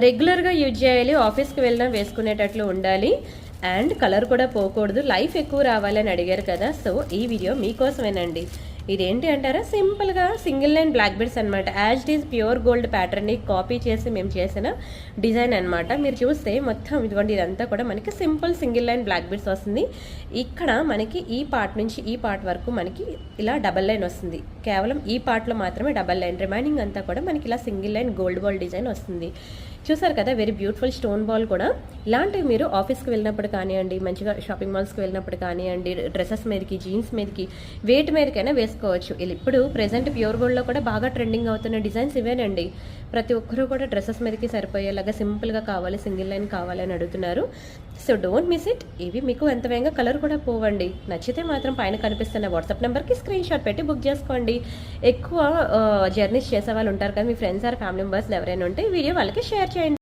రెగ్యులర్గా యూజ్ చేయాలి, ఆఫీస్కి వెళ్ళినా వేసుకునేటట్లు ఉండాలి అండ్ కలర్ కూడా పోకూడదు, లైఫ్ ఎక్కువ రావాలని అడిగారు కదా. సో ఈ వీడియో మీకోసమేనండి. ఇదేంటి అంటారా, సింపుల్గా సింగిల్ లైన్ బ్లాక్ బెడ్స్ అనమాట. As it is pure gold ప్యాటర్న్ని కాపీ చేసి మేము చేసిన డిజైన్ అనమాట. మీరు చూస్తే మొత్తం ఇదిగోండి, ఇదంతా కూడా మనకి simple single line black beds వస్తుంది. ఇక్కడ మనకి ఈ పార్ట్ నుంచి ఈ పార్ట్ వరకు మనకి ఇలా డబల్ లైన్ వస్తుంది. కేవలం ఈ పార్ట్లో మాత్రమే డబల్ లైన్, రిమైనింగ్ అంతా కూడా మనకి ఇలా single line gold ball design వస్తుంది. చూసారు కదా, వెరీ బ్యూటిఫుల్ స్టోన్ బాల్ కూడా. ఇలాంటివి మీరు ఆఫీస్కి వెళ్ళినప్పుడు కానివ్వండి, మంచిగా షాపింగ్ మాల్స్కి వెళ్ళినప్పుడు కానివ్వండి, డ్రెస్సెస్ మీదకి, జీన్స్ మీదకి, వేటి మీదకైనా వేసుకోవచ్చు. ఇప్పుడు ప్రెసెంట్ ప్యూర్ గోల్డ్లో కూడా బాగా ట్రెండింగ్ అవుతున్న డిజైన్స్ ఇవేనండి. ప్రతి ఒక్కరూ కూడా డ్రెస్సెస్ మీదకి సరిపోయేలాగా సింపుల్గా కావాలి, సింగిల్ లైన్ కావాలి అని అడుగుతున్నారు. So don't miss it. ఇవి మీకు ఎంత వేగంగా కలర్ కూడా పోవండి. నచ్చితే మాత్రం పైన కనిపిస్తున్న వాట్సాప్ నెంబర్కి స్క్రీన్ షాట్ పెట్టి బుక్ చేసుకోండి. ఎక్కువ జర్నీస్ చేసే వాళ్ళు ఉంటారు కదా, మీ ఫ్రెండ్స్ ఆర్ ఫ్యామిలీ మెంబర్స్ ఎవరైనా ఉంటే వీడియో వాళ్ళకి షేర్ చేయండి.